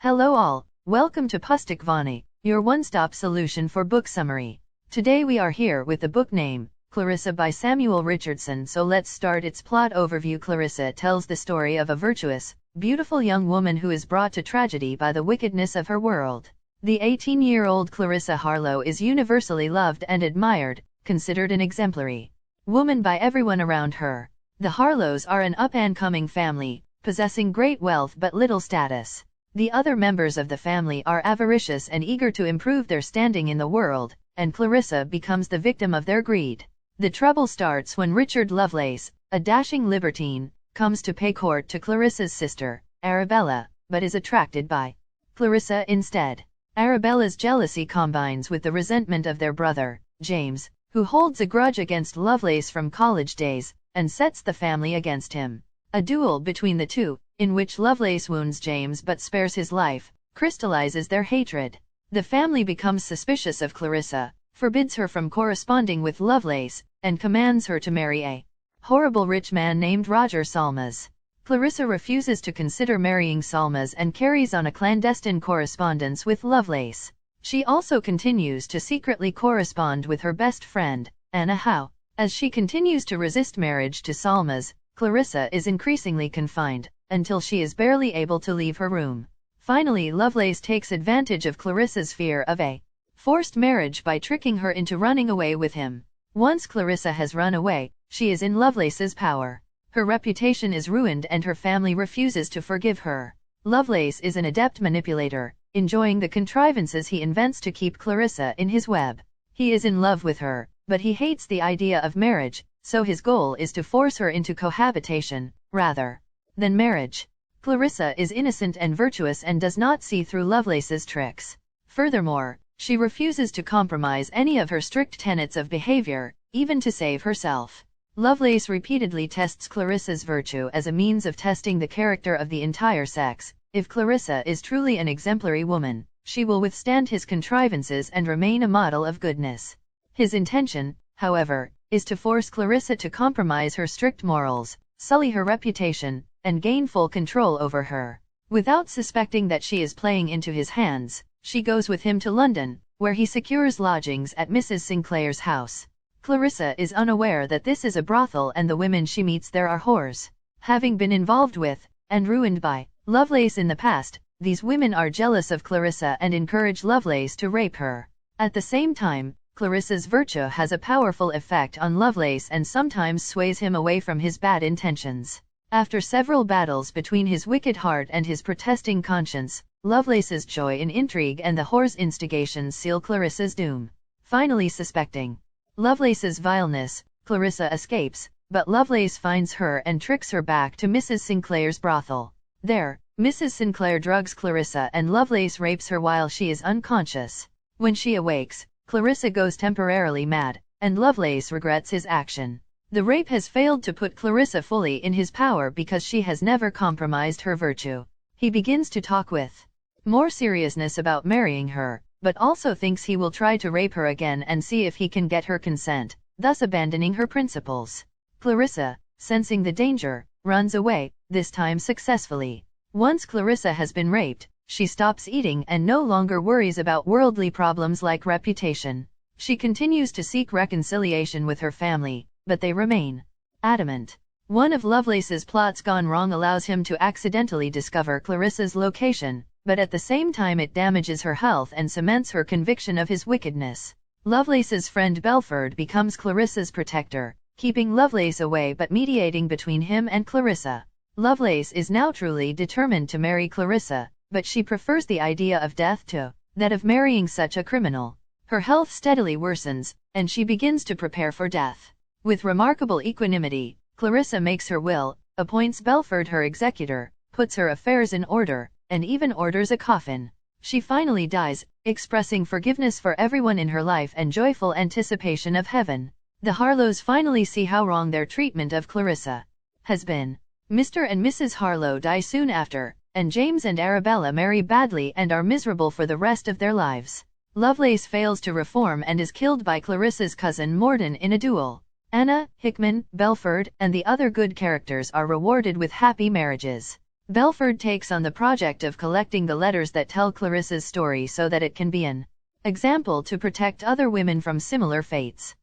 Hello all, welcome to Pustakvani, your one-stop solution for book summary. Today we are here with the book name, Clarissa by Samuel Richardson. So let's start its plot overview. Clarissa tells the story of a virtuous, beautiful young woman who is brought to tragedy by the wickedness of her world. The 18-year-old Clarissa Harlowe is universally loved and admired, considered an exemplary woman by everyone around her. The Harlowes are an up-and-coming family, possessing great wealth but little status. The other members of the family are avaricious and eager to improve their standing in the world, and Clarissa becomes the victim of their greed. The trouble starts when Richard Lovelace, a dashing libertine, comes to pay court to Clarissa's sister, Arabella, but is attracted by Clarissa instead. Arabella's jealousy combines with the resentment of their brother, James, who holds a grudge against Lovelace from college days, and sets the family against him. A duel between the two, in which Lovelace wounds James but spares his life, crystallizes their hatred. The family becomes suspicious of Clarissa, forbids her from corresponding with Lovelace, and commands her to marry a horrible rich man named Roger Salmaz. Clarissa refuses to consider marrying Salmaz and carries on a clandestine correspondence with Lovelace. She also continues to secretly correspond with her best friend, Anna Howe. As she continues to resist marriage to Salmaz, Clarissa is increasingly confined, until she is barely able to leave her room. Finally, Lovelace takes advantage of Clarissa's fear of a forced marriage by tricking her into running away with him. Once Clarissa has run away, she is in Lovelace's power. Her reputation is ruined and her family refuses to forgive her. Lovelace is an adept manipulator, enjoying the contrivances he invents to keep Clarissa in his web. He is in love with her, but he hates the idea of marriage, so his goal is to force her into cohabitation, rather than marriage. Clarissa is innocent and virtuous and does not see through Lovelace's tricks. Furthermore, she refuses to compromise any of her strict tenets of behavior, even to save herself. Lovelace repeatedly tests Clarissa's virtue as a means of testing the character of the entire sex. If Clarissa is truly an exemplary woman, she will withstand his contrivances and remain a model of goodness. His intention, however, is to force Clarissa to compromise her strict morals, sully her reputation, and gain full control over her. Without suspecting that she is playing into his hands, she goes with him to London, where he secures lodgings at Mrs. Sinclair's house. Clarissa is unaware that this is a brothel and the women she meets there are whores. Having been involved with, and ruined by, Lovelace in the past, these women are jealous of Clarissa and encourage Lovelace to rape her. At the same time, Clarissa's virtue has a powerful effect on Lovelace and sometimes sways him away from his bad intentions. After several battles between his wicked heart and his protesting conscience, Lovelace's joy in intrigue and the whore's instigations seal Clarissa's doom. Finally suspecting Lovelace's vileness, Clarissa escapes, but Lovelace finds her and tricks her back to Mrs. Sinclair's brothel. There, Mrs. Sinclair drugs Clarissa and Lovelace rapes her while she is unconscious. When she awakes, Clarissa goes temporarily mad, and Lovelace regrets his action. The rape has failed to put Clarissa fully in his power because she has never compromised her virtue. He begins to talk with more seriousness about marrying her, but also thinks he will try to rape her again and see if he can get her consent, thus abandoning her principles. Clarissa, sensing the danger, runs away, this time successfully. Once Clarissa has been raped, she stops eating and no longer worries about worldly problems like reputation. She continues to seek reconciliation with her family, but they remain adamant. One of Lovelace's plots gone wrong allows him to accidentally discover Clarissa's location, but at the same time it damages her health and cements her conviction of his wickedness. Lovelace's friend Belford becomes Clarissa's protector, keeping Lovelace away but mediating between him and Clarissa. Lovelace is now truly determined to marry Clarissa, but she prefers the idea of death to that of marrying such a criminal. Her health steadily worsens, and she begins to prepare for death. With remarkable equanimity, Clarissa makes her will, appoints Belford her executor, puts her affairs in order, and even orders a coffin. She finally dies, expressing forgiveness for everyone in her life and joyful anticipation of heaven. The Harlowes finally see how wrong their treatment of Clarissa has been. Mr. and Mrs. Harlowe die soon after, and James and Arabella marry badly and are miserable for the rest of their lives. Lovelace fails to reform and is killed by Clarissa's cousin Morden in a duel. Anna, Hickman, Belford, and the other good characters are rewarded with happy marriages. Belford takes on the project of collecting the letters that tell Clarissa's story so that it can be an example to protect other women from similar fates.